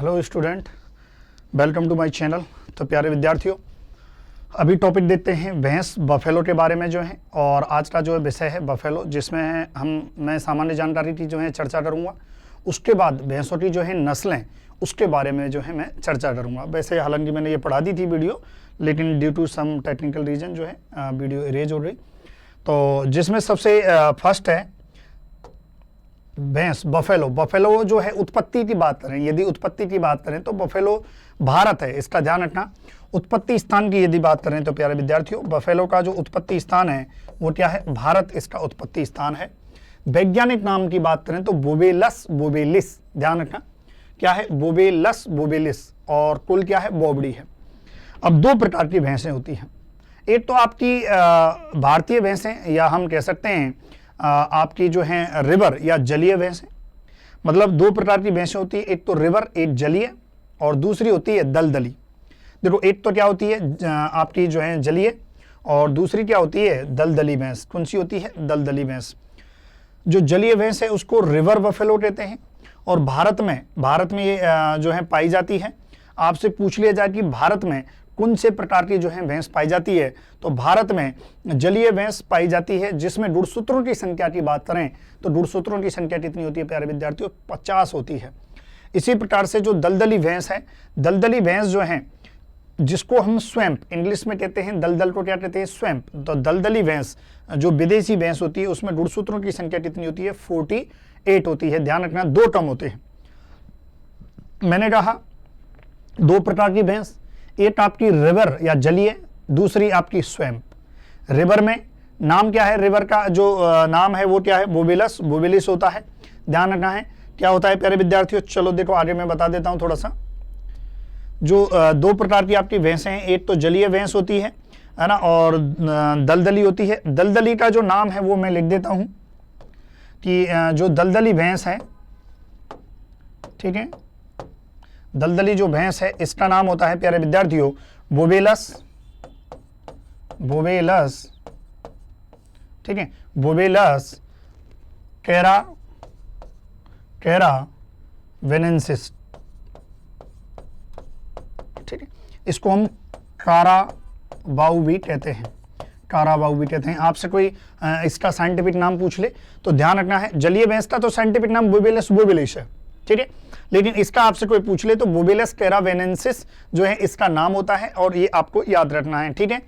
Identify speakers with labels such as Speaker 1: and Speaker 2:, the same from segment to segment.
Speaker 1: Hello student, welcome to my channel. तो प्यारे विद्यार्थियों, अभी टॉपिक देखते हैं भैंस बफेलो के बारे में जो है। और आज का जो विषय है बफेलो, जिसमें मैं सामान्य जानकारी की जो है चर्चा करूंगा। उसके बाद भैंसों की जो है नस्लें, उसके बारे में जो है मैं चर्चा करूंगा। वैसे हालांकि मैंने ये पढ़ा दी थी वीडियो, लेकिन due to some technical reason जो है वीडियो इरेज हो गई। तो जिसमें सबसे फर्स्ट है भैंस बफेलो। बफेलो जो है उत्पत्ति की बात करें, यदि उत्पत्ति की बात करें तो बफेलो भारत है, इसका ध्यान रखना। उत्पत्ति स्थान की यदि बात करें तो प्यारे विद्यार्थियों, बफेलो का जो उत्पत्ति स्थान है वो क्या है? भारत इसका उत्पत्ति स्थान है। वैज्ञानिक नाम की बात करें तो बोबेलस बोबेलिस, ध्यान रखना क्या है? बोबेलस बोबेलिस। और कुल क्या है? बोबड़ी है। अब दो प्रकार की भैंसें होती हैं। एक तो आपकी भारतीय भैंसें, या हम कह सकते हैं आपकी जो है रिवर या जलीय भैंसें। मतलब दो प्रकार की भैंसें होती है, एक तो रिवर, एक जलीय, और दूसरी होती है दलदली। देखो, एक तो क्या होती है आपकी जो है जलीय, और दूसरी क्या होती है? दलदली भैंस। कौन सी होती है? दलदली भैंस। जो जलीय भैंस है उसको रिवर बफेलो कहते हैं। और भारत में ये जो है पाई जाती है। आपसे पूछ लिया जाए कि भारत में कौन से प्रकार की जो है भैंस पाई जाती है, तो भारत में जलीय भैंस पाई जाती है, जिसमें गुणसूत्रों की संख्या की बात करें तो गुणसूत्रों की संख्या कितनी होती है प्यारे विद्यार्थियों? 50 होती है। इसी प्रकार से जो दलदली भैंस है, दलदली भैंस जो है जिसको हम स्वैम्प इंग्लिश में कहते हैं, दलदल को क्या कहते हैं? स्वैम्प। तो दलदली भैंस जो विदेशी भैंस होती है उसमें गुणसूत्रों की संख्या कितनी होती है? 48 होती है। ध्यान रखना, दो टर्म होते हैं। मैंने कहा दो प्रकार की भैंस, एक आपकी रिवर या जलीय, दूसरी आपकी स्वैम्प। रिवर में नाम क्या है? रिवर का जो नाम है वो क्या है? बोबेलस बोबेलिस होता है। ध्यान रखना है क्या होता है प्यारे विद्यार्थियों। चलो देखो, आगे मैं बता देता हूं थोड़ा सा। जो दो प्रकार की आपकी भैंसें हैं, एक तो जलीय भैंस होती है ना, और दलदली होती है। दलदली का जो नाम है वो मैं लिख देता हूं कि जो दलदली भैंस है, ठीक है, दलदली जो भैंस है इसका नाम होता है प्यारे विद्यार्थियों बोबेलस बोबेलस, ठीक है, बोबेलस कैरावेनेंसिस, ठीक है। इसको हम काराबाऊ भी कहते हैं, काराबाऊ भी कहते हैं। आपसे कोई इसका साइंटिफिक नाम पूछ ले तो ध्यान रखना है, जलीय भैंस का तो साइंटिफिक नाम बोबेलस बोबेलिस है, ठीक है, लेकिन इसका आपसे कोई पूछ ले तो बोबेलस कैरावेनेंसिस जो है इसका नाम होता है, और ये आपको याद रखना है, ठीक है।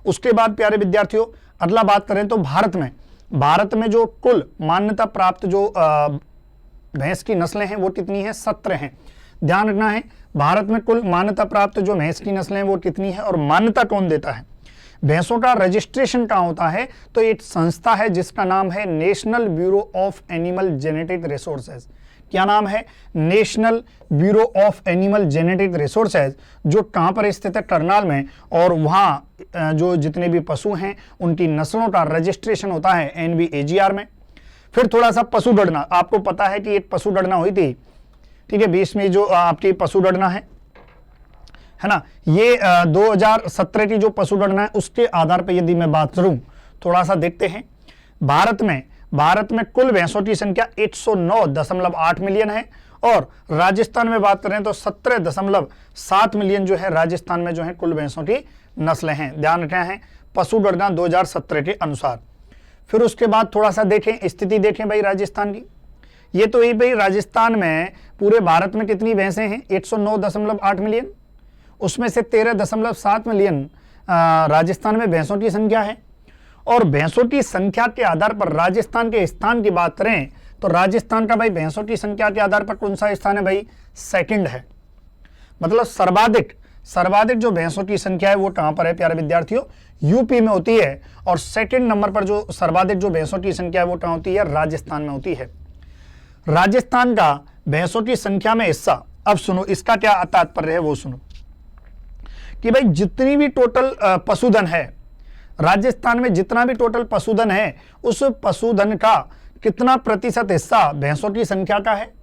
Speaker 1: उसके बाद प्यारे विद्यार्थियों अगला बात करें तो भारत में जो कुल मान्यता प्राप्त जो भैंस की नस्लें हैं वो कितनी है? 17 हैं। ध्यान रखना है, भारत में कुल मान्यता प्राप्त जो भैंस की नस्लें हैं वो कितनी है, और मान्यता कौन देता है? भैंसों का रजिस्ट्रेशन कहाँ होता है? तो एक संस्था है जिसका नाम है national bureau of animal genetic resources. क्या नाम है? National bureau of animal genetic resources, जो कहाँ पर स्थित है? करनाल में। और वहाँ जो जितने भी पशु हैं उनकी नस्लों का रजिस्ट्रेशन होता है NBAGR में। फिर थोड़ा सा पशु गणना, आपको पता है कि एक पशु गणना हुई थी, ठीक है, 20 में जो आपकी पशु गणना है ना, ये 2017 की जो पशु गणना है उसके आधार पर यदि मैं बात करूं, थोड़ा सा देखते हैं। भारत में कुल भैंसों की संख्या 109.8 मिलियन है, और राजस्थान में बात करें तो 17.7 मिलियन जो है राजस्थान में जो है कुल भैंसों की नस्लें हैं। ध्यान रखना है, पशु गणना 2017 के अनुसार। फिर उसके बाद थोड़ा सा देखें, स्थिति देखें भाई राजस्थान की। ये तो यही भाई, राजस्थान में पूरे भारत में कितनी भैंसें हैं? 109.8 मिलियन, उसमें से 13.7 मिलियन राजस्थान में भैंसों की संख्या है। और भैंसों की संख्या के आधार पर राजस्थान के स्थान की बात करें तो राजस्थान का भाई भैंसों की संख्या के आधार पर कौन सा स्थान है भाई? सेकंड है। मतलब सर्वाधिक जो भैंसों की संख्या है वो कहां पर है प्यारे विद्यार्थियों? यूपी में होती है। और सेकंड नंबर पर जो सर्वाधिक जो भैंसों की संख्या है वो कहां होती है? राजस्थान में होती है। राजस्थान का भैंसों की संख्या में हिस्सा, अब सुनो इसका क्या तात्पर्य है वो सुनो, कि भाई जितनी भी टोटल पशुधन है राजस्थान में, जितना भी टोटल पशुधन है उस पशुधन का कितना प्रतिशत हिस्सा भैंसों की संख्या का है?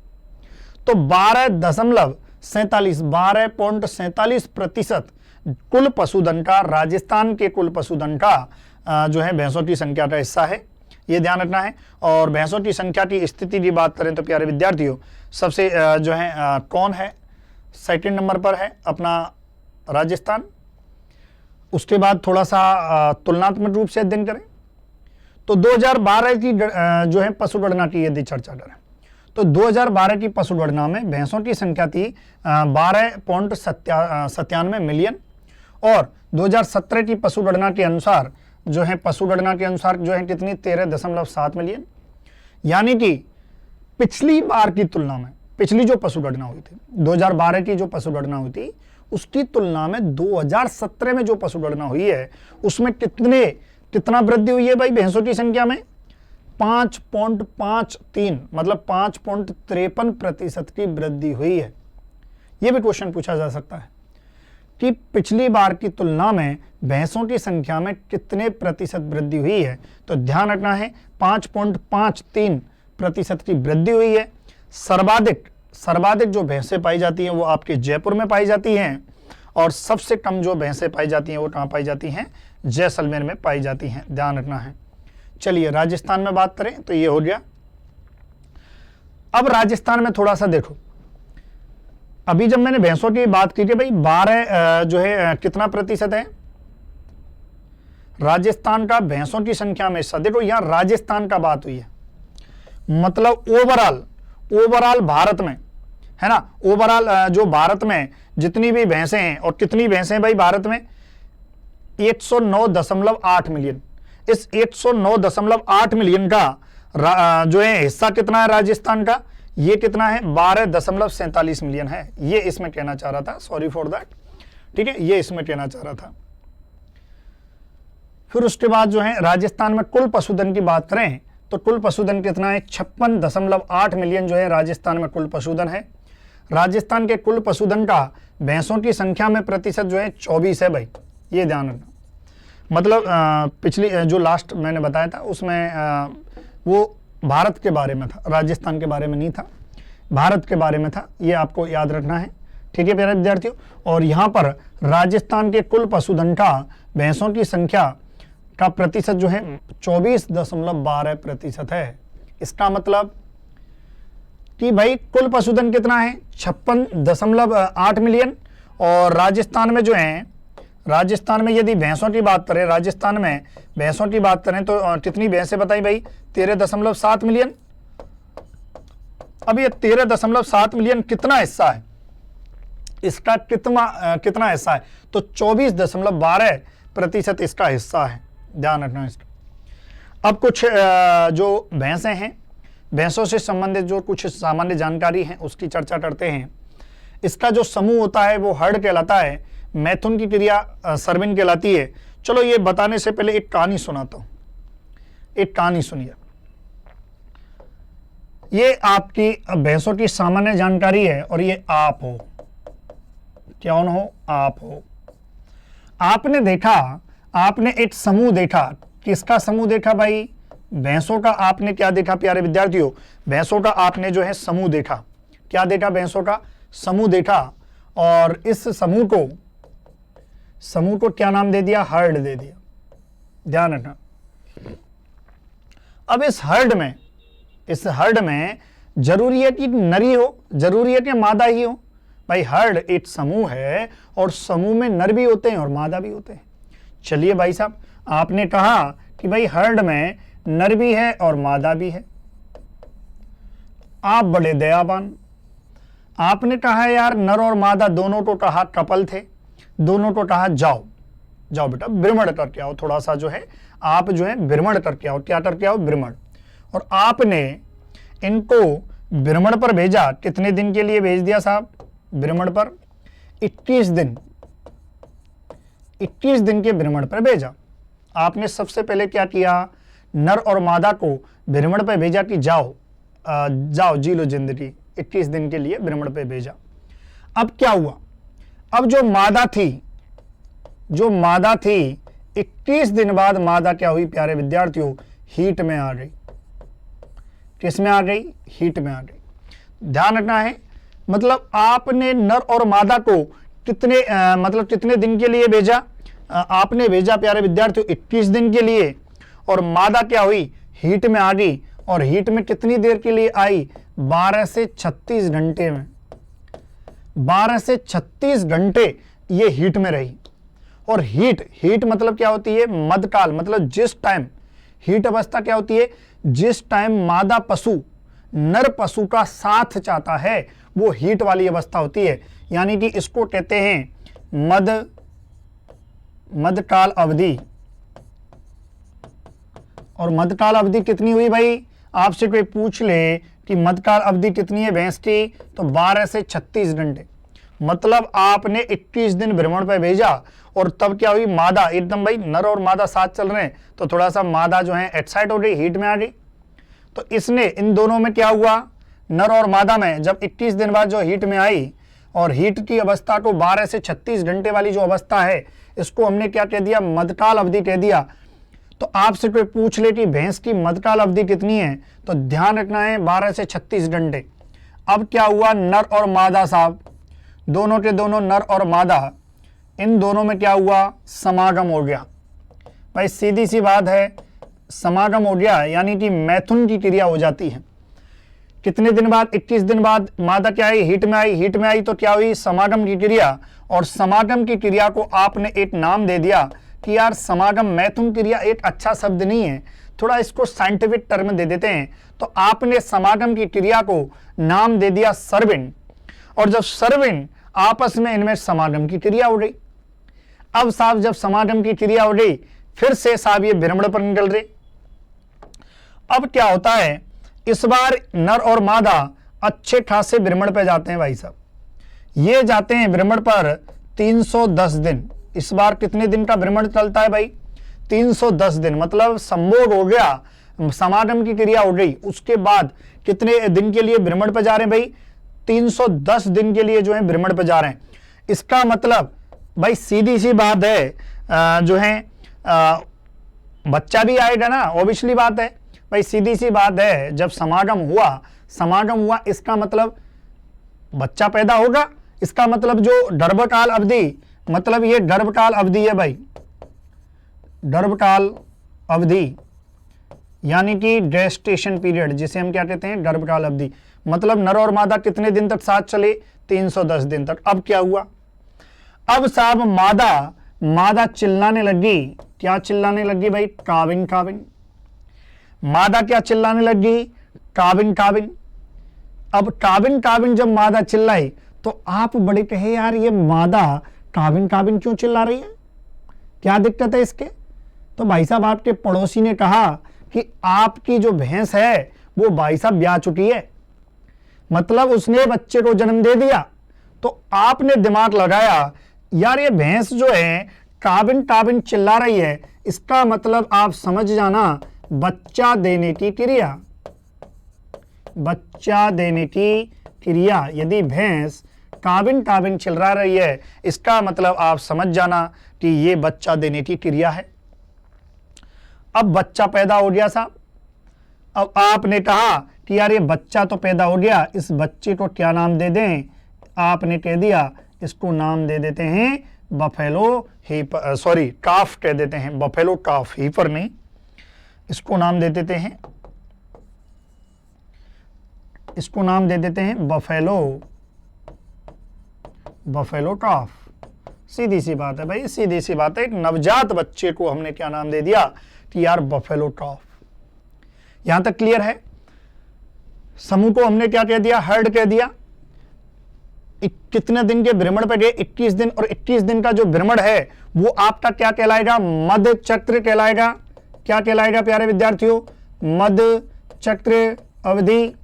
Speaker 1: तो 12.47% कुल पशुधन का, राजस्थान के कुल पशुधन का जो है भैंसों की संख्या का हिस्सा है। ये ध्यान रखना है। और भैंसों की संख्या की स्थिति की बात करें तो प्यारे विद्यार्थियों सबसे जो है कौन है सेकंड नंबर पर है अपना राजस्थान। उसके बाद थोड़ा सा तुलनात्मक रूप से अध्ययन करें तो 2012 की जो है पशुगणना की यदि चर्चा करें तो 2012 की पशुगणना में भैंसों की संख्या थी 12.97 मिलियन और 2017 की पशुगणना के अनुसार जो है कितनी 13.7 मिलियन। यानी कि पिछली बार की तुलना में पिछली जो पशुगणना हुई थी 2012 की जो पशुगणना हुई थी उसकी तुलना में 2017 में जो पशुगणना हुई है उसमें कितना वृद्धि हुई है भाई भैंसों की संख्या में 5.53 मतलब 5.53% की वृद्धि हुई है। यह भी क्वेश्चन पूछा जा सकता है कि पिछली बार की तुलना में भैंसों की संख्या में कितने प्रतिशत वृद्धि हुई है। तो ध्यान रखना है 5.53% की वृद्धि हुई है। सर्वाधिक जो भैंसें पाई जाती हैं वो आपके जयपुर में पाई जाती हैं और सबसे कम जो भैंसें पाई जाती हैं वो कहाँ पाई जाती हैं, जैसलमेर में पाई जाती हैं, ध्यान रखना है। चलिए राजस्थान में बात करें तो ये हो गया। अब राजस्थान में थोड़ा सा देखो, अभी जब मैंने भैंसों की बात की थी भाई 12 जो है कितना प्रतिशत है राजस्थान का भैंसों की संख्या में हिस्सा। देखो यहां राजस्थान का बात हुई है, मतलब ओवरऑल भारत में है ना, ओवरऑल जो भारत में जितनी भी भैंसें हैं और कितनी भैंसें भाई भारत में 109.8 मिलियन। इस 109.8 मिलियन का जो है हिस्सा कितना है राजस्थान का, ये कितना है 12.47 मिलियन है। ये इसमें कहना चाह रहा था, सॉरी फॉर दैट, ठीक है, ये इसमें कहना चाह रहा था। फिर उसके बाद जो है राजस्थान में कुल पशुधन की बात करें तो कुल पशुधन कितना है 56.8 मिलियन जो है राजस्थान में कुल पशुधन है। राजस्थान के कुल पशुधन का भैंसों की संख्या में प्रतिशत जो है 24 है भाई, ये ध्यान रखना। मतलब पिछली जो लास्ट मैंने बताया था उसमें वो भारत के बारे में था, राजस्थान के बारे में नहीं था, भारत के बारे में था, ये आपको याद रखना है, ठीक है प्यारे विद्यार्थियों। और यहाँ पर राजस्थान के कुल पशुधन का भैंसों की संख्या का प्रतिशत जो है 24.12% है। इसका मतलब कि भाई कुल पशुधन कितना है 56.8 मिलियन और राजस्थान में जो है, राजस्थान में यदि भैंसों की बात करें, राजस्थान में भैंसों की बात करें तो कितनी भैंसें बताई भाई 13.7 मिलियन। अब ये 13.7 मिलियन कितना हिस्सा है, इसका कितना हिस्सा है, तो 24.12% इसका हिस्सा है, ध्यान रखना इसका। अब कुछ जो भैंसें हैं, भैंसों से संबंधित जो कुछ सामान्य जानकारी है उसकी चर्चा करते हैं। इसका जो समूह होता है वो हर्ड कहलाता है, मैथुन की क्रिया सर्विन कहलाती है। चलो ये बताने से पहले एक कहानी सुनाता हूं, एक कहानी सुनिए। ये आपकी भैंसों की सामान्य जानकारी है और ये आप हो, कौन हो, आप हो। आपने देखा, आपने एक समूह देखा, किसका समूह देखा भाई, भैंसों का। आपने क्या देखा प्यारे विद्यार्थियों, भैंसों का आपने जो है समूह देखा। क्या देखा, भैंसों का समूह देखा और इस समूह को क्या नाम दे दिया, हर्ड दे दिया, ध्यान रखना। अब इस हर्ड में जरूरी है कि नरी हो, जरूरी है कि मादा ही हो भाई। हर्ड एक समूह है और समूह में नर भी होते हैं और मादा भी होते हैं। चलिए भाई साहब, आपने कहा कि भाई हर्ड में नर भी है और मादा भी है, आप बड़े दयावान। आपने कहा यार नर और मादा दोनों को कहा कपल थे, दोनों को कहा जाओ बेटा भ्रमण करके आओ, थोड़ा सा जो है आप जो है भ्रमण करके आओ। क्या करके आओ, भ्रमण। और आपने इनको भ्रमण पर भेजा, कितने दिन के लिए भेज दिया साहब, भ्रमण पर 21 दिन के भ्रमण पर भेजा। आपने सबसे पहले क्या किया, नर और मादा को भ्रमण पर भेजा कि जाओ जी लो जिंदगी, 21 दिन के लिए भ्रमण पर भेजा। अब क्या हुआ, अब जो मादा थी 21 दिन बाद मादा क्या हुई प्यारे विद्यार्थियों, हीट में आ गई। किस में आ गई, हीट में आ गई। ध्यान रखना है, मतलब आपने नर और मादा को कितने दिन के लिए भेजा, आपने भेजा प्यारे विद्यार्थियों 21 दिन के लिए और मादा क्या हुई, हीट में आ गई। और हीट में कितनी देर के लिए आई, 12 से 36 घंटे में। 12 से 36 घंटे ये हीट में रही। और हीट मतलब क्या होती है, मध्यकाल, मतलब जिस टाइम हीट अवस्था क्या होती है, जिस टाइम मादा पशु नर पशु का साथ चाहता है वो हीट वाली अवस्था होती है। यानी कि इसको कहते हैं मध्यकाल अवधि। और मध्यकाल अवधि कितनी हुई भाई, आपसे कोई पूछ ले कि मध्यकाल अवधि कितनी है भैंस की, तो 12 से 36 घंटे। मतलब आपने 21 दिन भ्रमण पे भेजा और तब क्या हुई, मादा एकदम, भाई नर और मादा साथ चल रहे हैं तो थोड़ा सा मादा जो है एक्साइट हो गई, हीट में आ गई। तो इसने इन दोनों में क्या हुआ, नर और मादा में जब 21 दिन बाद जो हीट में आई, और हीट की अवस्था को 12 से 36 घंटे वाली जो अवस्था है इसको हमने क्या कह दिया, मध्यकाल अवधि कह दिया। तो आपसे कोई पूछ ले कि भैंस की मध्यकाल अवधि कितनी है, तो ध्यान रखना है 12 से 36 घंटे। अब क्या हुआ, नर और मादा साहब, दोनों के दोनों नर और मादा, इन दोनों में क्या हुआ, समागम हो गया। भाई सीधी सी बात है, समागम हो गया यानी कि मैथुन की क्रिया हो जाती है। कितने दिन बाद, 21 दिन बाद मादा क्या आई, हीट में आई तो क्या हुई, समागम की क्रिया। और समागम की क्रिया को आपने एक नाम दे दिया कि यार समागम, मैथुन क्रिया एक अच्छा शब्द नहीं है, थोड़ा इसको साइंटिफिक टर्म दे देते हैं। तो आपने समागम की क्रिया को नाम दे दिया सर्विन। और जब सर्विन, आपस में इनमें समागम की क्रिया हो गई। अब साहब जब समागम की क्रिया हो गई, फिर से साहब ये भ्रमण पर निकल रहे। अब क्या होता है, इस बार नर और मादा अच्छे खासे भ्रमण पे जाते हैं भाई साहब। ये जाते हैं भ्रमण पर 310 दिन। इस बार कितने दिन का भ्रमण चलता है भाई, 310 दिन। मतलब संभोग हो गया, समागम की क्रिया हो गई, उसके बाद कितने दिन के लिए भ्रमण पे जा रहे हैं भाई, 310 दिन के लिए जो है भ्रमण पे जा रहे हैं। इसका मतलब भाई सीधी सी बात है, जो है बच्चा भी आएगा ना, ऑब्वियसली बात है भाई, सीधी सी बात है। जब समागम हुआ इसका मतलब बच्चा पैदा होगा। इसका मतलब जो गर्भकाल अवधि, मतलब ये गर्भकाल अवधि है भाई, गर्भकाल अवधि यानी कि गेस्टेशन पीरियड, जिसे हम क्या कहते हैं, गर्भकाल अवधि। मतलब नर और मादा कितने दिन तक साथ चले, 310 दिन तक। अब क्या हुआ, अब साहब मादा चिल्लाने लगी। क्या चिल्लाने लगी भाई, काविन काविन। मादा क्या चिल्लाने लगी, काविन काविन। अब काविन काविन जब मादा चिल्लाई तो आप बड़े कहे यार ये मादा काविन काविन क्यों चिल्ला रही है, क्या दिक्कत है इसके। तो भाई साहब आपके पड़ोसी ने कहा कि आपकी जो भैंस है वो भाई साहब ब्याह चुकी है, मतलब उसने बच्चे को जन्म दे दिया। तो आपने दिमाग लगाया, यार ये भैंस जो है काबिन काबिन चिल्ला रही है, इसका मतलब आप समझ जाना बच्चा देने की क्रिया, बच्चा देने की क्रिया। यदि भैंस काबिन काबिन चिल्ला रही है, इसका मतलब आप समझ जाना कि ये बच्चा देने की क्रिया है। अब बच्चा पैदा हो गया साहब। अब आपने कहा कि यार ये बच्चा तो पैदा हो गया, इस बच्चे को क्या नाम दे दें। आपने कह दिया इसको नाम दे देते हैं बफेलो हीपर, सॉरी काफ कह देते हैं, बफेलो काफ, हीपर नहीं, इसको नाम दे देते हैं, इसको नाम दे देते हैं बफेलो काफ। सीधी सी बात है भाई, सीधी सी बात है। एक नवजात बच्चे को हमने क्या नाम दे दिया कि यार बफेलो काफ। यहां तक क्लियर है। समूह को हमने क्या कह दिया, हर्ड कह दिया। कितने दिन के भ्रमण पे गए, 21 दिन। और 21 दिन का जो भ्रमण है वो आपका क्या कहलाएगा, मध्य चक्र कहलाएगा। क्या कहलाएगा प्यारे विद्यार्थियों, मध्य चक्र अवधि,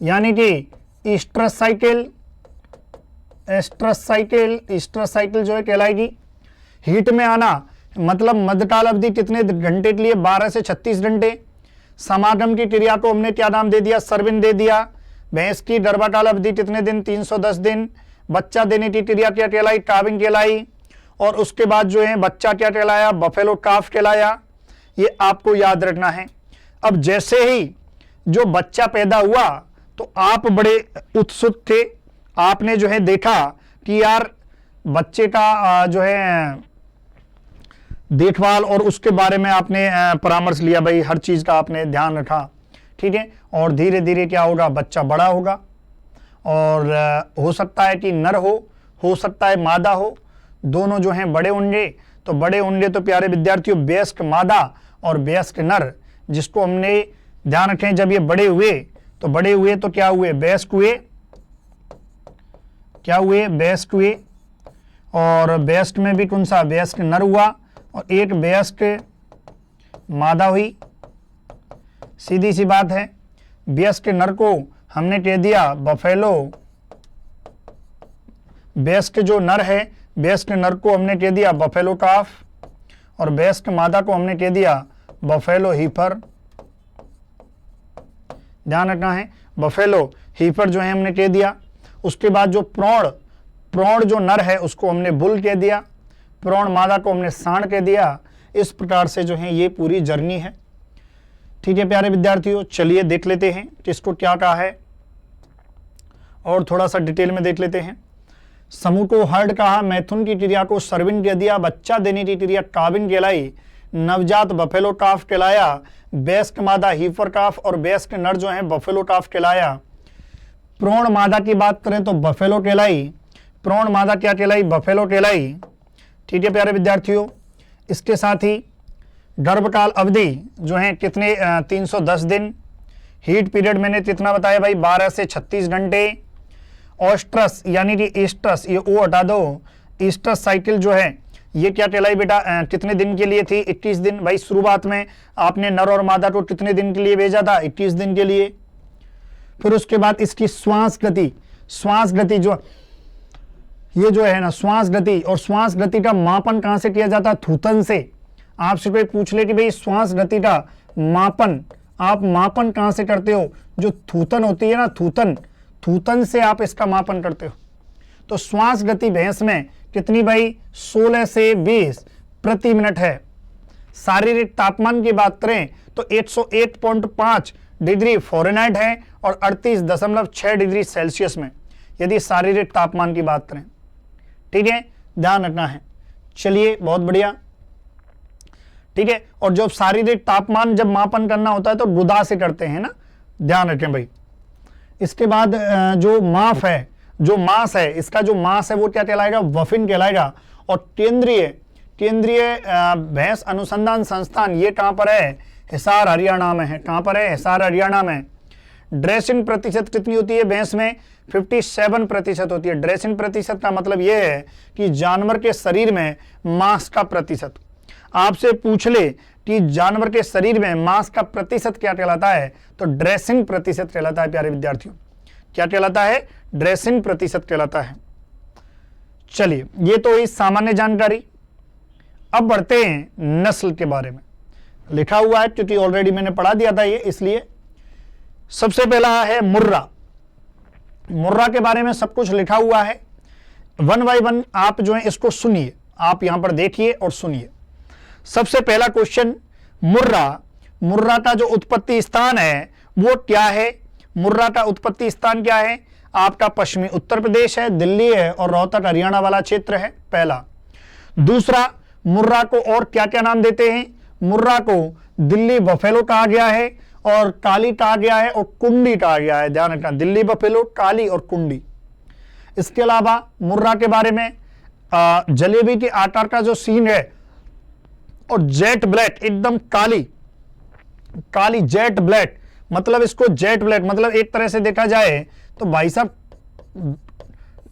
Speaker 1: यानी कि ईस्ट्रस साइकिल जो है कहलाएगी। हीट में आना मतलब मध्यकाल अवधि कितने घंटे के लिए, 12 से 36 घंटे। समागम की क्रिया को हमने क्या नाम दे दिया, सर्विन दे दिया। भैंस की गर्भकाल अवधि कितने दिन, 310 दिन। बच्चा देने की क्रिया क्या कहलाई, काविन कहलाई। और उसके बाद जो है बच्चा क्या कहलाया, बफेलो काफ कहलाया। ये आपको याद रखना है। अब जैसे ही जो बच्चा पैदा हुआ तो आप बड़े उत्सुक थे, आपने जो है देखा कि यार बच्चे का जो है देखभाल और उसके बारे में आपने परामर्श लिया, भाई हर चीज का आपने ध्यान रखा, ठीक है। और धीरे धीरे क्या होगा, बच्चा बड़ा होगा और हो सकता है कि नर हो सकता है मादा हो, दोनों जो हैं बड़े होंगे। तो बड़े होंगे तो प्यारे विद्यार्थियों वयस्क मादा और वयस्क नर, जिसको हमने ध्यान रखें जब ये बड़े हुए तो क्या हुए, वयस्क हुए, क्या हुए, वयस्क हुए। और वयस्क में भी कौन सा, वयस्क नर हुआ और एक वयस्क मादा हुई। सीधी सी बात है, वयस्क नर को हमने कह दिया बफेलो, वयस्क जो नर है वयस्क नर को हमने कह दिया बफेलो काफ और वयस्क मादा को हमने कह दिया बफेलो हीफर। ध्यान रखना है, बफेलो हीफर जो है हमने कह दिया। उसके बाद जो प्रौढ़ जो नर है उसको हमने बुल कह दिया, प्रौढ़ मादा को हमने सांड कह दिया। इस प्रकार से जो है ये पूरी जर्नी है। ठीक है प्यारे विद्यार्थियों, चलिए देख लेते हैं किसको क्या कहा है और थोड़ा सा डिटेल में देख लेते हैं। समूह को हर्ड कहा, मैथुन की क्रिया को सर्विन कह दिया, बच्चा देने की क्रिया काविन कहलाई, नवजात बफेलो काफ कहलाया, वयस्क मादा हीफर काफ और वयस्क नर जो है बफेलो काफ कहलाया। प्रौढ़ मादा की बात करें तो बफेलो कहलाई, प्रौढ़ मादा क्या कहलाई, बफेलो कहलाई। ठीक है प्यारे विद्यार्थियों, इसके साथ ही गर्भकाल अवधि जो है कितने 310 दिन। हीट पीरियड मैंने कितना बताया भाई, 12 से 36 घंटे। ऑस्ट्रस यानी कि ईस्ट्रस, ये ओ हटा दो, ईस्ट्रस साइकिल जो है ये क्या कहलाई बेटा, कितने दिन के लिए थी, 21 दिन। भाई शुरुआत में आपने नर और मादा को कितने दिन के लिए भेजा था, 21 दिन के लिए। फिर उसके बाद इसकी श्वास गति जो ये जो है ना श्वास गति, और श्वास गति का मापन कहां से किया जाता है, थूथन से। आपसे कोई पूछ ले कि भाई श्वास गति का मापन आप मापन कहां से करते हो, जो थूथन होती है ना, थूथन से आप इसका मापन करते हो। तो श्वास गति भैंस में कितनी भाई, 16 से 20 प्रति मिनट है। शारीरिक तापमान की बात करें तो 101.5 डिग्री फ़ारेनहाइट है और 38.6 डिग्री सेल्सियस में, यदि शारीरिक तापमान की बात करें। ठीक है, ध्यान रखना है। चलिए बहुत बढ़िया। ठीक है, और जब शारीरिक तापमान जब मापन करना होता है तो गुदा से करते हैं ना, ध्यान रखें भाई। इसके बाद जो माफ है, जो मांस है, इसका जो मांस है वो क्या कहलाएगा, वफिन कहलाएगा। और केंद्रीय भैंस अनुसंधान संस्थान ये कहां पर है, हिसार हरियाणा में है। कहां पर है, हिसार हरियाणा में। ड्रेसिंग प्रतिशत कितनी होती है भैंस में, 57% होती है। ड्रेसिंग प्रतिशत का मतलब यह है कि जानवर के शरीर में मांस का प्रतिशत। आपसे पूछ ले कि जानवर के शरीर में मांस का प्रतिशत क्या कहलाता है, तो ड्रेसिंग प्रतिशत कहलाता है प्यारे विद्यार्थियों। क्या कहलाता है, ड्रेसिंग प्रतिशत कहलाता है। चलिए ये तो इस सामान्य जानकारी। अब बढ़ते हैं नस्ल के बारे में। लिखा हुआ है क्योंकि ऑलरेडी मैंने पढ़ा दिया था ये, इसलिए सबसे पहला है मुर्रा के बारे में सब कुछ लिखा हुआ है। 1 बाय 1 आप जो है इसको सुनिए, आप यहां पर देखिए और सुनिए। सबसे पहला क्वेश्चन, मुर्रा का जो उत्पत्ति स्थान है वो क्या है, मुर्रा का उत्पत्ति स्थान क्या है, आपका पश्चिमी उत्तर प्रदेश है, दिल्ली है और रोहतक हरियाणा वाला क्षेत्र है, पहला। दूसरा, मुर्रा को और क्या क्या नाम देते हैं, मुर्रा को दिल्ली बफेलो कहा गया है और काली कहा गया है और कुंडी कहा गया है। ध्यान रखना, दिल्ली बफेलो, काली और कुंडी। इसके अलावा मुर्रा के बारे में जलेबी के आकार का जो सींग है और जेट ब्लैक, एकदम काली जेट ब्लैक, मतलब इसको जेट ब्लैक मतलब एक तरह से देखा जाए तो भाई साहब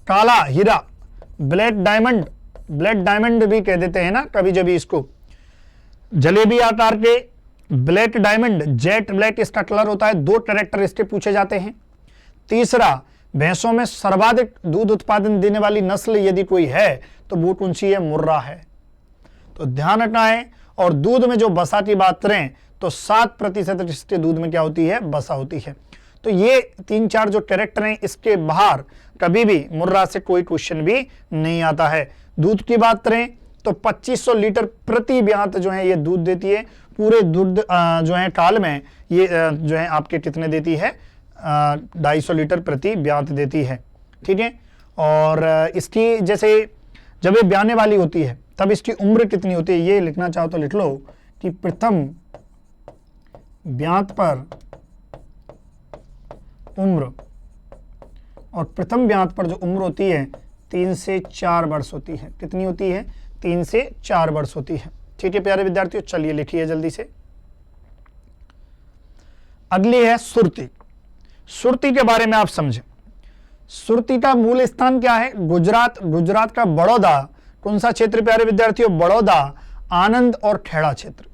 Speaker 1: काला हीरा, ब्लैक डायमंड भी कह देते हैं ना कभी जभी इसको। जलेबी आकार के ब्लैक डायमंड, जेट ब्लैक इसका कलर होता है। 2 कैरेक्टर इसके पूछे जाते हैं। तीसरा, भैंसों में सर्वाधिक दूध उत्पादन देने वाली नस्ल यदि कोई है तो वो कौन सी है, मुर्रा है। तो ध्यान रखना है। और दूध में जो बसा की बात करें तो 7% इसके दूध में क्या होती है, बसा होती है। तो ये 3-4 जो कैरेक्टर हैं, इसके बाहर कभी भी मुर्रा से कोई क्वेश्चन भी नहीं आता है। दूध की बात करें तो 2500 लीटर प्रति ब्यात जो है ये दूध देती है। पूरे दूध जो है काल में ये जो है आपके कितने देती है, 250 लीटर प्रति ब्यात देती है। ठीक है, और इसकी जैसे जब ये ब्याने वाली होती है तब इसकी उम्र कितनी होती है, ये लिखना चाहो तो लिख लो कि प्रथम ब्यात पर उम्र और प्रथम ब्यात पर जो उम्र होती है 3 से 4 वर्ष होती है। कितनी होती है? 3 से 4 वर्ष होती है। ठीक है प्यारे विद्यार्थियों, चलिए लिखिए जल्दी से। अगली है सुरती। सुरती के बारे में आप समझें। सुरती का मूल स्थान क्या है? गुजरात। गुजरात का बड़ौदा, कौन सा क्षेत्र प्यारे विद्यार्थियों? बड़ौदा, आनंद और खेड़ा क्षेत्र,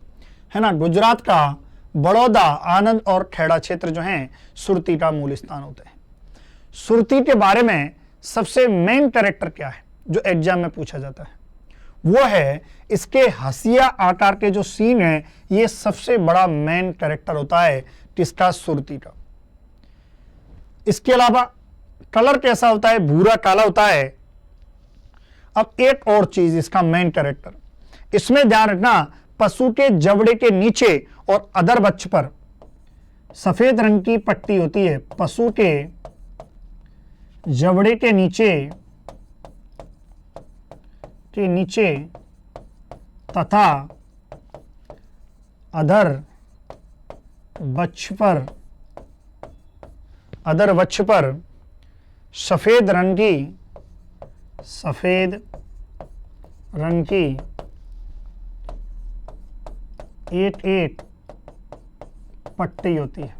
Speaker 1: है ना। गुजरात का बड़ौदा, आनंद और खेड़ा क्षेत्र जो है सुरती का मूल स्थान होते हैं। सुरती के बारे में सबसे मेन कैरेक्टर क्या है जो एग्जाम में पूछा जाता है? वो है इसके हसिया आकार के जो सीन है, ये सबसे बड़ा मेन कैरेक्टर होता है किसका? सुरती का। इसके अलावा कलर कैसा होता है? भूरा काला होता है। अब एक और चीज, इसका मेन कैरेक्टर, इसमें ध्यान रखना, पशु के जबड़े के नीचे और अधर वक्ष पर सफेद रंग की पट्टी होती है। पशु के जबड़े के नीचे तथा अधर वक्ष पर सफेद रंग की एक पट्टी होती है।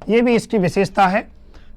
Speaker 1: ये भी इसकी विशेषता है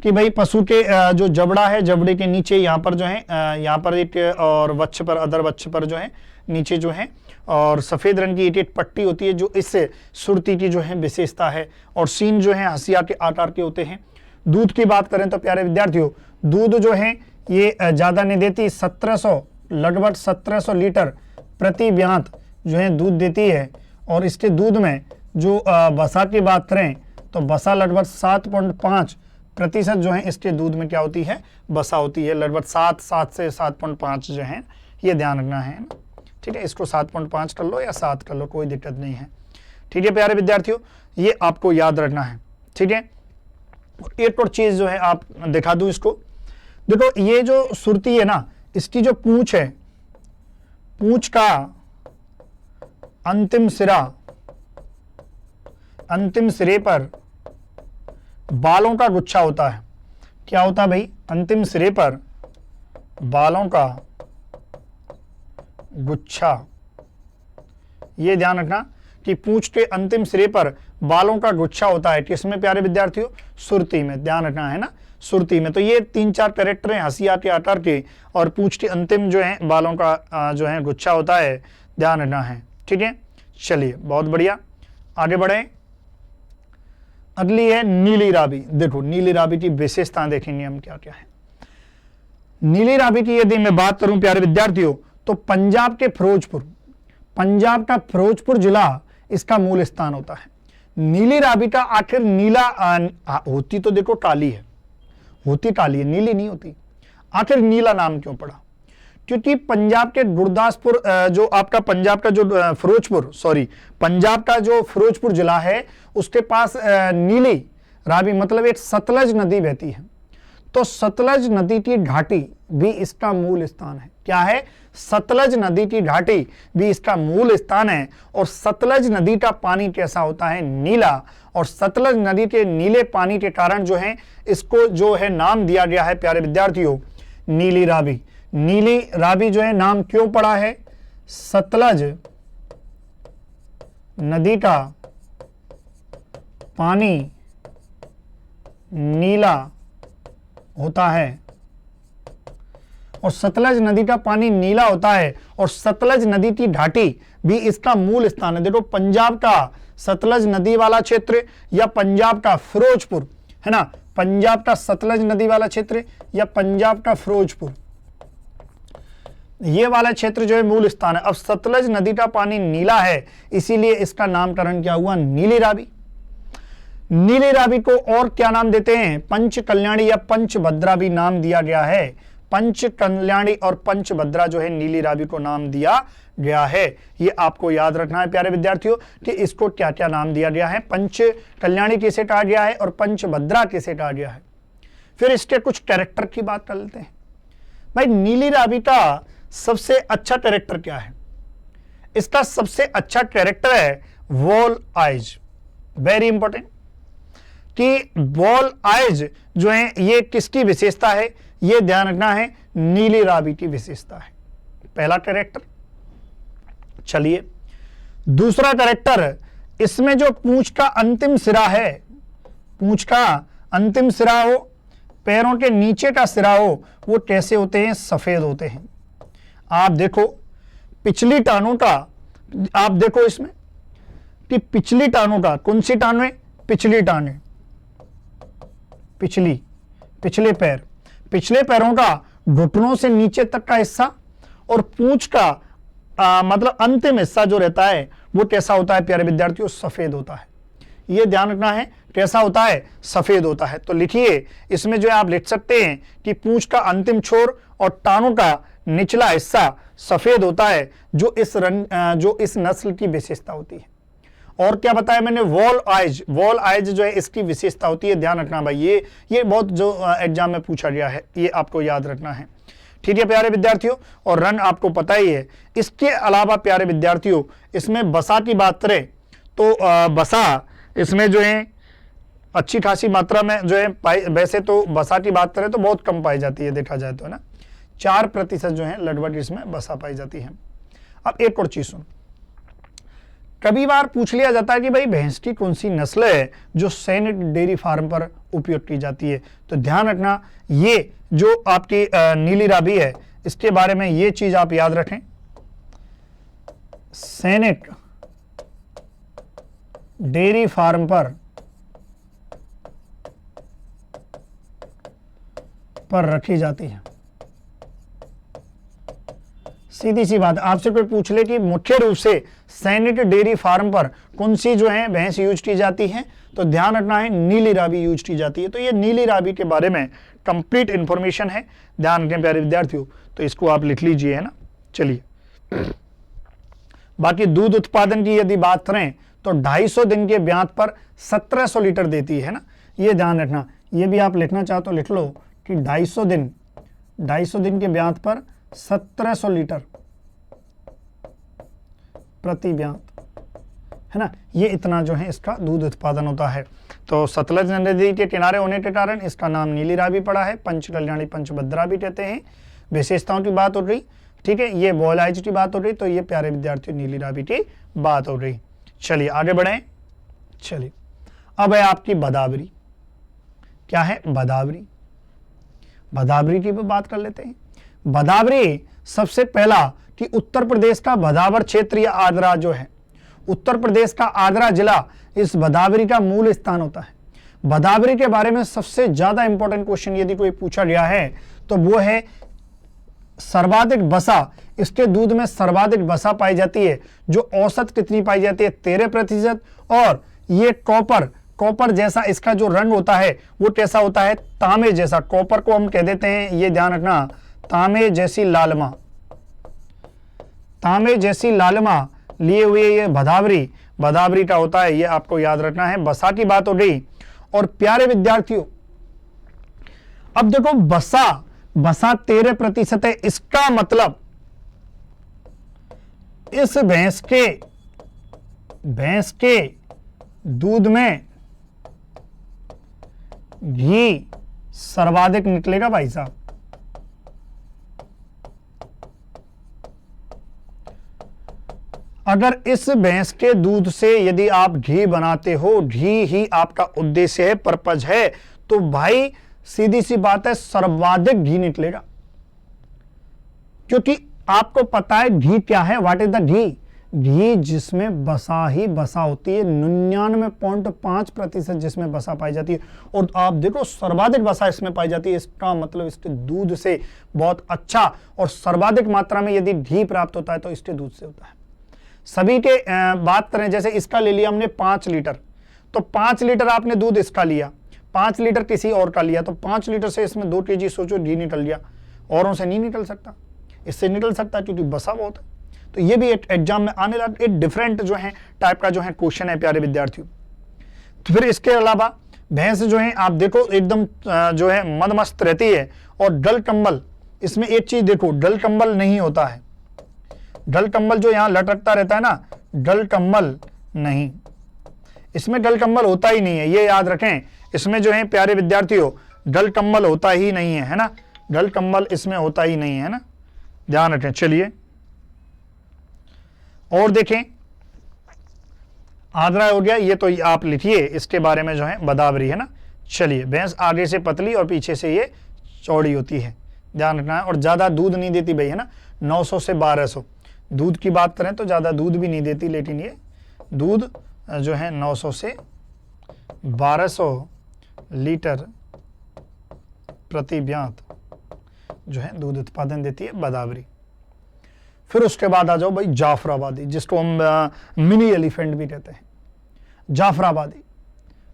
Speaker 1: कि भाई पशु के जो जबड़ा है, जबड़े के नीचे यहाँ पर जो है, यहाँ पर एक और वक्ष पर, अधर वक्ष पर जो है नीचे जो है, और सफेद रंग की एक पट्टी होती है, जो इससे सुरती की जो है विशेषता है। और सीन जो है हसिया के आकार के होते हैं। दूध की बात करें तो प्यारे विद्यार्थियों, दूध जो है ये ज्यादा नहीं देती, 1700 लगभग 1700 लीटर प्रति ब्यात जो है दूध देती है। और इसके दूध में जो वसा की बात करें तो वसा लगभग 7.5% जो है इसके दूध में क्या होती है? वसा होती है। लगभग 7 से 7.5 जो है, ये ध्यान रखना है। ठीक है, इसको 7.5 कर लो या 7 कर लो, कोई दिक्कत नहीं है। ठीक है प्यारे विद्यार्थियों, ये आपको याद रखना है। ठीक है, एक और चीज जो है आप दिखा दूं इसको। देखो ये जो सुरती है ना, इसकी जो पूंछ है, पूंछ का अंतिम सिरे पर बालों का गुच्छा होता है। क्या होता है भाई? अंतिम सिरे पर बालों का गुच्छा। ये ध्यान रखना कि पूंछ के अंतिम सिरे पर बालों का गुच्छा होता है। किसमें प्यारे विद्यार्थियों? सुरती में। ध्यान रखना है ना, सुरती में। तो ये 3-4 कैरेक्टर हैं हसिया के आकार के, और पूंछ के अंतिम जो है बालों का जो है गुच्छा होता है, ध्यान रखना है। ठीक है, चलिए बहुत बढ़िया, आगे बढ़े। अगली है नीली रावी। देखो नीली रावी की विशेषताएं देखेंगे हम क्या क्या है। नीली रावी की यदि मैं बात करूं प्यारे विद्यार्थियों, तो पंजाब के पंजाब का फिरोजपुर जिला इसका मूल स्थान होता है। नीली रावी का आखिर नीला होती तो देखो काली है, होती काली है, नीली नहीं होती। आखिर नीला नाम क्यों पड़ा? क्योंकि पंजाब के गुरदासपुर जो आपका पंजाब का जो पंजाब का जो फिरोजपुर जिला है, उसके पास नीली रावी मतलब एक सतलज नदी बहती है। तो सतलज नदी की घाटी भी इसका मूल स्थान है। क्या है? सतलज नदी की घाटी भी इसका मूल स्थान है। और सतलज नदी का पानी कैसा होता है? नीला। और सतलज नदी के नीले पानी के कारण जो है इसको जो है नाम दिया गया है प्यारे विद्यार्थियों, नीली रावी। नीली रावी जो है नाम क्यों पड़ा है? सतलज नदी का पानी नीला होता है, और सतलज नदी का पानी नीला होता है, और सतलज नदी की घाटी भी इसका मूल स्थान है। देखो पंजाब का सतलज नदी वाला क्षेत्र या पंजाब का फिरोजपुर, है ना, पंजाब का सतलज नदी वाला क्षेत्र या पंजाब का फिरोजपुर, ये वाला क्षेत्र जो है मूल स्थान है। अब सतलज नदी का पानी नीला है, इसीलिए इसका नामकरण क्या हुआ? नीली रावी। नीली रावी को और क्या नाम देते हैं? पंच कल्याणी या पंचभद्रा भी नाम दिया गया है। पंच कल्याणी और पंचभद्रा जो है नीली रावी को नाम दिया गया है। ये आपको याद रखना है प्यारे विद्यार्थियों कि इसको क्या क्या नाम दिया गया है। पंच कल्याणी किसे कहा गया है और पंचभद्रा किसे कहा गया है। फिर इसके कुछ कैरेक्टर की बात कर लेते हैं। भाई नीली रावी का सबसे अच्छा कैरेक्टर क्या है? इसका सबसे अच्छा कैरेक्टर है वॉल आइज। Very important. कि बॉल आइज जो है ये किसकी विशेषता है, ये ध्यान रखना है, नीली रावी की विशेषता है, पहला कैरेक्टर। चलिए दूसरा कैरेक्टर, इसमें जो पूंछ का अंतिम सिरा है, पूंछ का अंतिम सिरा हो, पैरों के नीचे का सिरा हो, वो कैसे होते हैं, सफेद होते हैं। आप देखो पिछली टानों का, आप देखो इसमें कि पिछली टानों का, कौन सी टाने, पिछली टाने, पिछले पैर, पिछले पैरों का घुटनों से नीचे तक का हिस्सा और पूंछ का मतलब अंतिम हिस्सा जो रहता है वो कैसा होता है प्यारे विद्यार्थियों, सफेद होता है। ये ध्यान रखना है, कैसा होता है, सफेद होता है। तो लिखिए इसमें जो है आप लिख सकते हैं कि पूंछ का अंतिम छोर और टानों का निचला हिस्सा सफेद होता है, जो इस नस्ल की विशेषता होती है। और क्या बताया मैंने, वॉल आइज जो है इसकी विशेषता होती है। ध्यान रखना भाई, ये बहुत जो एग्जाम में पूछा गया है, ये आपको याद रखना है। ठीक है प्यारे विद्यार्थियों, और रन आपको पता ही है। इसके अलावा प्यारे विद्यार्थियों, इसमें बसा की बात करें तो बसा इसमें जो है अच्छी खासी मात्रा में जो है वैसे तो बसा की बात करें तो बहुत कम पाई जाती है, देखा जाए तो, है ना, 4% जो है लगभग इसमें बसा पाई जाती है। अब एक और चीज सुन, कभी बार पूछ लिया जाता है कि भाई भैंस की कौन सी नस्ल है जो सैनिक डेयरी फार्म पर उपयोग की जाती है। तो ध्यान रखना, ये जो आपकी नीली रावी है, इसके बारे में ये चीज आप याद रखें, सैनिक डेयरी फार्म पर रखी जाती है। सीधी सी बात, आपसे कोई पूछ ले कि मुख्य रूप से सैनिक डेयरी फार्म पर कौन सी जो है भैंस यूज की जाती है, तो ध्यान रखना है नीली रावी यूज की जाती है। तो ये नीली रावी के बारे में कंप्लीट इंफॉर्मेशन है, ध्यान रखें प्यारे विद्यार्थियों, तो इसको आप लिख लीजिए, है ना। चलिए बाकी दूध उत्पादन की यदि बात करें तो 250 दिन के ब्यात पर 1700 लीटर देती है ना, ये ध्यान रखना। ये भी आप लिखना चाहो तो लिख लो कि 250 दिन के ब्यात पर 1700 लीटर प्रति ब्यात, है ना, ये इतना जो है इसका दूध उत्पादन होता है। तो सतलज नदी के किनारे होने के कारण इसका नाम नीली रावी पड़ा है, पंच कल्याणी पंचभद्रा भी कहते हैं। विशेषताओं की बात हो रही, ठीक है, ये बॉल आइज की बात हो रही, तो ये प्यारे विद्यार्थियों नीली रावी की बात हो रही। चलिए आगे बढ़े। चलिए अब है आपकी भदावरी। क्या है, भदावरी की भी बात कर लेते हैं। भदावरी सबसे पहला कि उत्तर प्रदेश का भदावर क्षेत्र या आगरा जो है, उत्तर प्रदेश का आगरा जिला इस भदावरी का मूल स्थान होता है। भदावरी के बारे में सबसे ज्यादा इंपॉर्टेंट क्वेश्चन यदि कोई पूछा गया है तो वो है सर्वाधिक बसा, इसके दूध में सर्वाधिक बसा पाई जाती है, जो औसत कितनी पाई जाती है, 13%। और ये कॉपर जैसा इसका जो रंग होता है वो कैसा होता है, तांबे जैसा। कॉपर को हम कह देते हैं, ये ध्यान रखना, तांबे जैसी लालिमा लिए हुए ये भदावरी का होता है, ये आपको याद रखना है। बसा की बात हो गई। और प्यारे विद्यार्थियों अब देखो बसा 13% है, इसका मतलब इस भैंस के दूध में घी सर्वाधिक निकलेगा भाई साहब। अगर इस भैंस के दूध से यदि आप घी बनाते हो, घी ही आपका उद्देश्य है, पर्पज है, तो भाई सीधी सी बात है सर्वाधिक घी निकलेगा। क्योंकि आपको पता है घी क्या है, व्हाट इज द घी जिसमें बसा ही बसा होती है, 99.5% जिसमें बसा पाई जाती है। और आप देखो सर्वाधिक बसा इसमें पाई जाती है, इसका मतलब इसके दूध से बहुत अच्छा और सर्वाधिक मात्रा में यदि घी प्राप्त होता है तो इसके दूध से होता है। सभी के बात करें, जैसे इसका ले लिया हमने 5 लीटर, तो 5 लीटर आपने दूध इसका लिया, 5 लीटर किसी और का लिया, तो 5 लीटर से इसमें 2 kg सोचो घी निकल गया। औरों से नहीं निकल सकता, इससे निकल सकता है क्योंकि बसा बहुत है। तो ये भी एक एग्जाम में आने वाला एक डिफरेंट जो है टाइप का जो है क्वेश्चन है प्यारे विद्यार्थियों। तो फिर इसके अलावा भैंस जो है आप देखो एकदम जो है मदमस्त रहती है। और डल कंबल, इसमें एक चीज देखो, डल कंबल नहीं होता है। डल कंबल जो यहाँ लटकता रहता है ना, डल कंबल नहीं, इसमें डल कंबल होता ही नहीं है, ये याद रखें। इसमें जो है प्यारे विद्यार्थियों डल कम्बल होता ही नहीं है ना, डल कम्बल इसमें होता ही नहीं है ना, ध्यान रखें। चलिए और देखें, आद्रा हो गया, ये तो आप लिखिए, इसके बारे में जो है बदावरी है ना। चलिए, भैंस आगे से पतली और पीछे से ये चौड़ी होती है, ध्यान रखना है। और ज़्यादा दूध नहीं देती भाई, है ना, 900 से 1200 दूध की बात करें तो ज़्यादा दूध भी नहीं देती, लेकिन ये दूध जो है 900 से 1200 लीटर प्रति ब्यात जो है दूध उत्पादन देती है बदावरी। फिर उसके बाद आ जाओ भाई जाफराबादी, जिसको हम मिनी एलिफेंट भी कहते हैं। जाफराबादी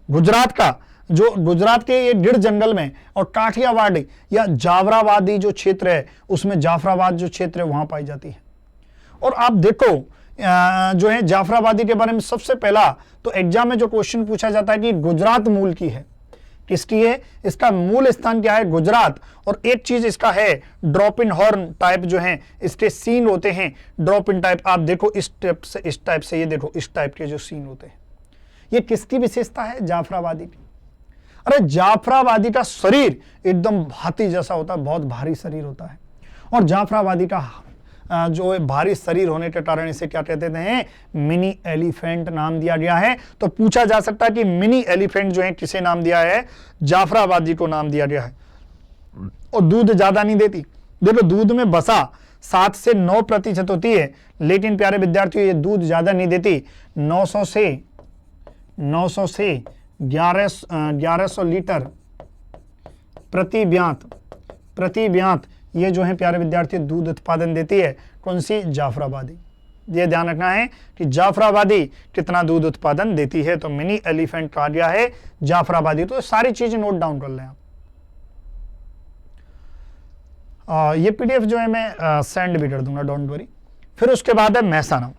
Speaker 1: गुजरात का, जो गुजरात के ये गिर जंगल में और काठियावाड़ी या जाफराबादी जो क्षेत्र है उसमें जाफराबाद जो क्षेत्र है वहां पाई जाती है। और आप देखो जो है जाफराबादी के बारे में सबसे पहला तो एग्जाम में जो क्वेश्चन पूछा जाता है कि गुजरात मूल की है, किसकी है, इसका मूल स्थान क्या है, गुजरात। और एक चीज इसका है ड्रॉप इन हॉर्न टाइप जो है इसके सीन होते हैं, ड्रॉप इन टाइप। आप देखो इस टाइप से ये देखो इस टाइप के जो सीन होते हैं, ये किसकी विशेषता है, जाफराबादी की। अरे जाफराबादी का शरीर एकदम हाथी जैसा होता है, बहुत भारी शरीर होता है। और जाफराबादी का जो भारी शरीर होने के कारण इसे क्या कहते हैं, मिनी एलिफेंट नाम दिया गया है। तो पूछा जा सकता है कि मिनी एलिफेंट जो है किसे नाम दिया है, जाफराबादी को नाम दिया गया है। और दूध ज्यादा नहीं देती, देखो दूध में बसा 7 से 9% होती है, लेकिन प्यारे विद्यार्थियों ये दूध ज्यादा नहीं देती, 900 से 1100 लीटर प्रति ब्यात ये जो है प्यारे विद्यार्थी दूध उत्पादन देती है। कौन सी, जाफराबादी। ये ध्यान रखना है कि जाफराबादी कितना दूध उत्पादन देती है, तो मिनी एलिफेंट कहा गया है जाफराबादी। तो सारी चीजें नोट डाउन कर लें आप। ये पीडीएफ जो है मैं सेंड भी कर दूंगा, डोंट वरी। फिर उसके बाद है महसाना।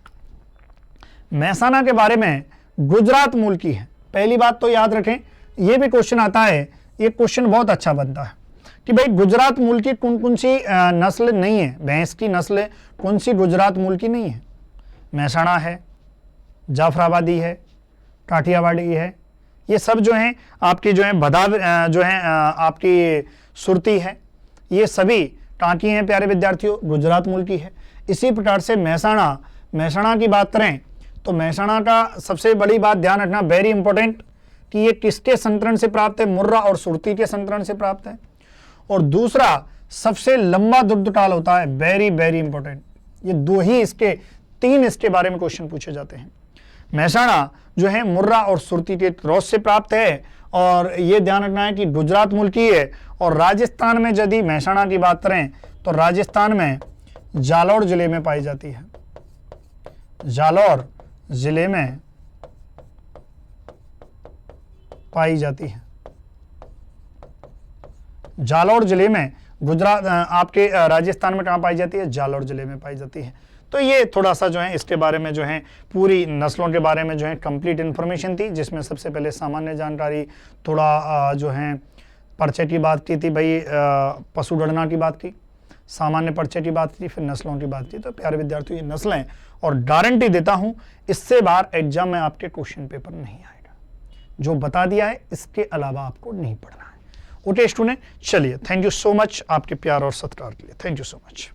Speaker 1: महसाना के बारे में गुजरात मूल की है। पहली बात तो याद रखें, ये भी क्वेश्चन आता है, ये क्वेश्चन बहुत अच्छा बनता है कि भाई गुजरात मूल की कौन कौन सी नस्ल नहीं है, भैंस की नस्ल कौन सी गुजरात मूल की नहीं है। महसाना है, जाफराबादी है, काठियावाड़ी है, ये सब जो हैं आपकी जो है जो है आपकी सुरती है, ये सभी टाँकी हैं प्यारे विद्यार्थियों, गुजरात मूल की है। इसी प्रकार से महसाना की बात करें तो महसाना का सबसे बड़ी बात ध्यान रखना, वेरी इंपॉर्टेंट, कि ये किसके संतरण से प्राप्त है, मुर्रा और सुरती के संतरण से प्राप्त है। और दूसरा सबसे लंबा दुग्धकाल होता है, वेरी वेरी इंपॉर्टेंट। ये दो ही तीन इसके बारे में क्वेश्चन पूछे जाते हैं। महसाना जो है मुर्रा और सुरती के क्रॉस से प्राप्त है, और ये ध्यान रखना है कि गुजरात मूल की है। और राजस्थान में यदि महसाना की बात करें तो राजस्थान में जालौर जिले में पाई जाती है, जालौर जिले में पाई जाती है। जालौर जिले में गुजरात आपके राजस्थान में कहाँ पाई जाती है, जालौर जिले में पाई जाती है। तो ये थोड़ा सा जो है इसके बारे में जो है पूरी नस्लों के बारे में जो है कंप्लीट इन्फॉर्मेशन थी, जिसमें सबसे पहले सामान्य जानकारी, थोड़ा जो है परिचय की बात की थी भाई, पशु गणना की बात की, सामान्य परिचय की बात की, फिर नस्लों की बात की। तो प्यारे विद्यार्थियों ये नस्लें, और गारंटी देता हूं इससे बाहर एग्जाम में आपके क्वेश्चन पेपर नहीं आएगा, जो बता दिया है इसके अलावा आपको नहीं पढ़ना है। ओके स्टूडेंट, चलिए, थैंक यू सो मच आपके प्यार और सत्कार के लिए, थैंक यू सो मच।